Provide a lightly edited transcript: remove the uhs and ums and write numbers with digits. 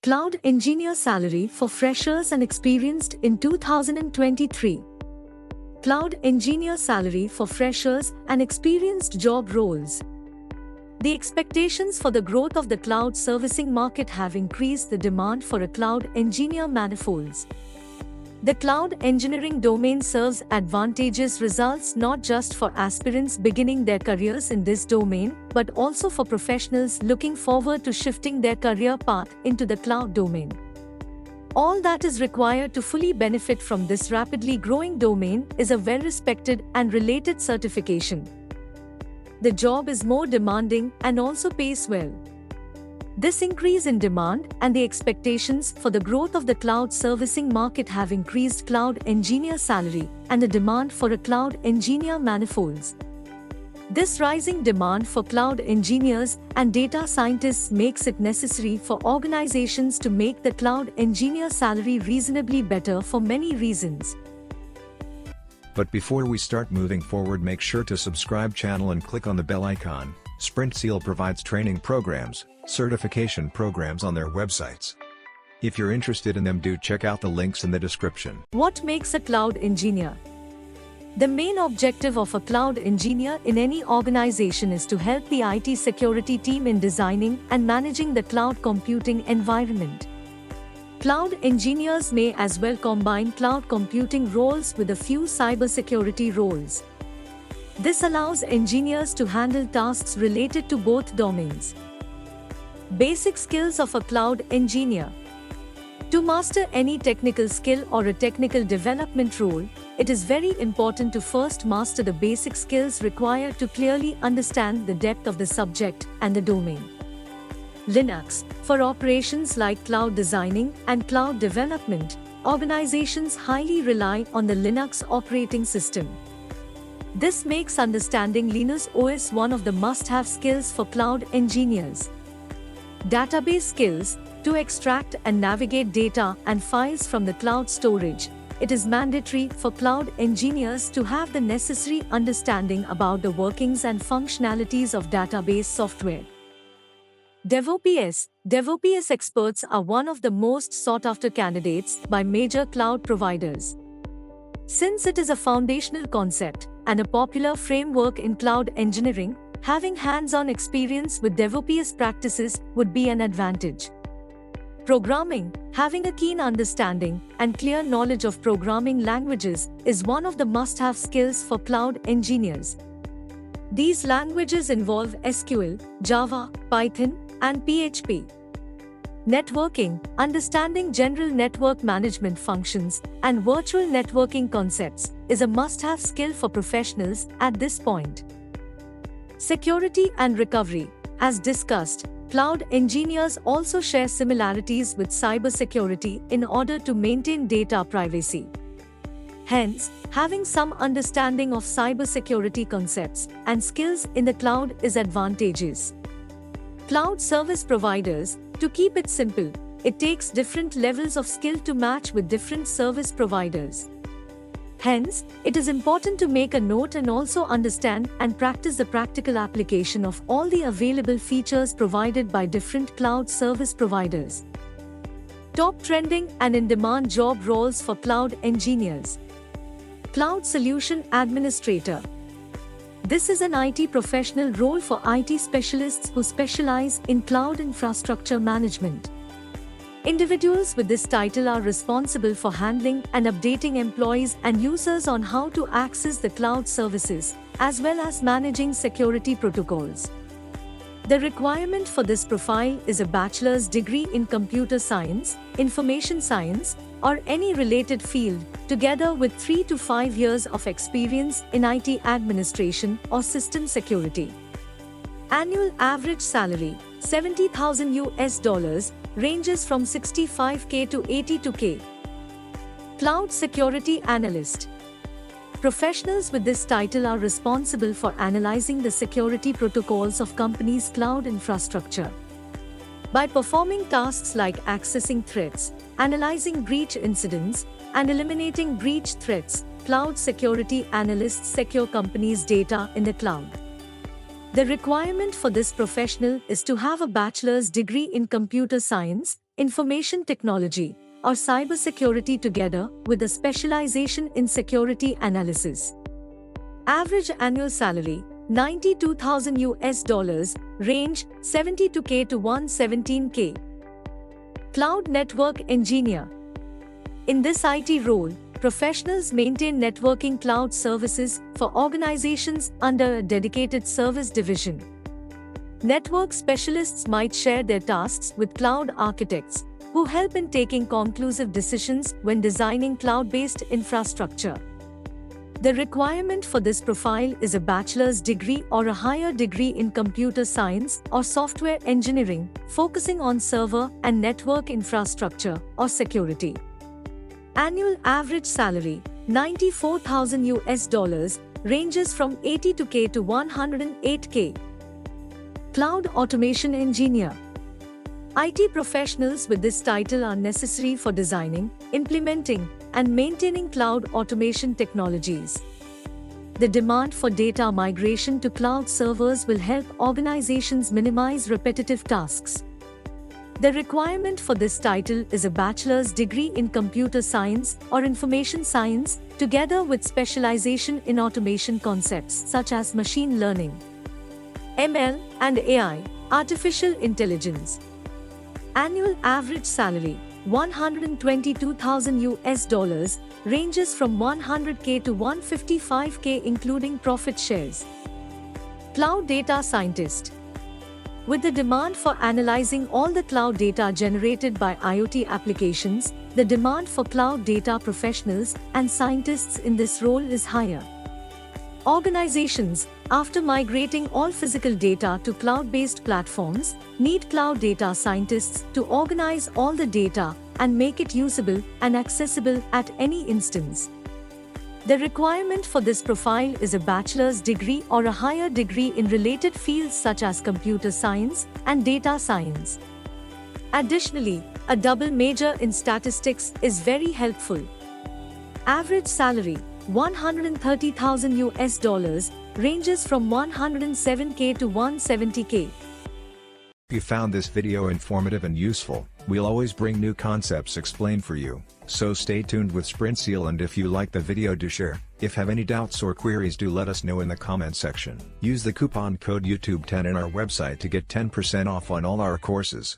Cloud engineer salary for freshers and experienced in 2023. Cloud engineer salary for freshers and experienced job roles. The expectations for the growth of the cloud servicing market have increased the demand for a cloud engineer manifolds. The cloud engineering domain serves advantageous results not just for aspirants beginning their careers in this domain, but also for professionals looking forward to shifting their career path into the cloud domain. All that is required to fully benefit from this rapidly growing domain is a well-respected and related certification. The job is more demanding and also pays well. This increase in demand and the expectations for the growth of the cloud servicing market have increased cloud engineer salary and the demand for a cloud engineer manifolds. This rising demand for cloud engineers and data scientists makes it necessary for organizations to make the cloud engineer salary reasonably better for many reasons. But before we start moving forward, make sure to subscribe channel and click on the bell icon. Sprintzeal provides training programs, certification programs on their websites. If you're interested in them, do check out the links in the description. What makes a cloud engineer? The main objective of a cloud engineer in any organization is to help the IT security team in designing and managing the cloud computing environment. Cloud engineers may as well combine cloud computing roles with a few cybersecurity roles. This allows engineers to handle tasks related to both domains. Basic skills of a cloud engineer. To master any technical skill or a technical development role, it is very important to first master the basic skills required to clearly understand the depth of the subject and the domain. Linux. For operations like cloud designing and cloud development, organizations highly rely on the Linux operating system. This makes understanding Linux OS one of the must-have skills for cloud engineers. Database skills. To extract and navigate data and files from the cloud storage, it is mandatory for cloud engineers to have the necessary understanding about the workings and functionalities of database software. DevOps. DevOps experts are one of the most sought-after candidates by major cloud providers. Since it is a foundational concept and a popular framework in cloud engineering, having hands-on experience with DevOps practices would be an advantage. Programming. Having a keen understanding and clear knowledge of programming languages is one of the must-have skills for cloud engineers. These languages involve SQL, Java, Python, and PHP. Networking. Understanding general network management functions and virtual networking concepts is a must-have skill for professionals at this point. Security and recovery. As discussed, cloud engineers also share similarities with cybersecurity in order to maintain data privacy. Hence, having some understanding of cybersecurity concepts and skills in the cloud is advantageous. Cloud service providers. To keep it simple, it takes different levels of skill to match with different service providers. Hence, it is important to make a note and also understand and practice the practical application of all the available features provided by different cloud service providers. Top trending and in-demand job roles for cloud engineers. Cloud Solution Administrator. This is an IT professional role for IT specialists who specialize in cloud infrastructure management. Individuals with this title are responsible for handling and updating employees and users on how to access the cloud services, as well as managing security protocols. The requirement for this profile is a bachelor's degree in computer science, information science, or any related field, together with 3 to 5 years of experience in IT administration or system security. Annual average salary, $70,000, ranges from $65K to $82K. Cloud Security Analyst. Professionals with this title are responsible for analyzing the security protocols of companies' cloud infrastructure. By performing tasks like accessing threats, analyzing breach incidents, and eliminating breach threats, cloud security analysts secure companies' data in the cloud. The requirement for this professional is to have a bachelor's degree in computer science, information technology, or cybersecurity together with a specialization in security analysis. Average annual salary, $92,000, range 72K to 117K. Cloud Network Engineer. In this IT role, professionals maintain networking cloud services for organizations under a dedicated service division. Network specialists might share their tasks with cloud architects, who help in taking conclusive decisions when designing cloud-based infrastructure. The requirement for this profile is a bachelor's degree or a higher degree in computer science or software engineering, focusing on server and network infrastructure or security. Annual average salary, $94,000, ranges from 82K to 108K. Cloud Automation Engineer. IT professionals with this title are necessary for designing, implementing, and maintaining cloud automation technologies. The demand for data migration to cloud servers will help organizations minimize repetitive tasks. The requirement for this title is a bachelor's degree in computer science or information science, together with specialization in automation concepts such as machine learning, ML, and AI, artificial intelligence. Annual average salary, $122,000, ranges from 100K to 155K including profit shares. Cloud Data Scientist. With the demand for analyzing all the cloud data generated by IoT applications, the demand for cloud data professionals and scientists in this role is higher. Organizations, after migrating all physical data to cloud-based platforms, need cloud data scientists to organize all the data and make it usable and accessible at any instance. The requirement for this profile is a bachelor's degree or a higher degree in related fields such as computer science and data science. Additionally, a double major in statistics is very helpful. Average salary, $130,000, ranges from 107K to 170K. If you found this video informative and useful, we'll always bring new concepts explained for you, so stay tuned with Sprintzeal, and if you like the video, do share. If have any doubts or queries, do let us know in the comment section. Use the coupon code YouTube10 in our website to get 10% off on all our courses.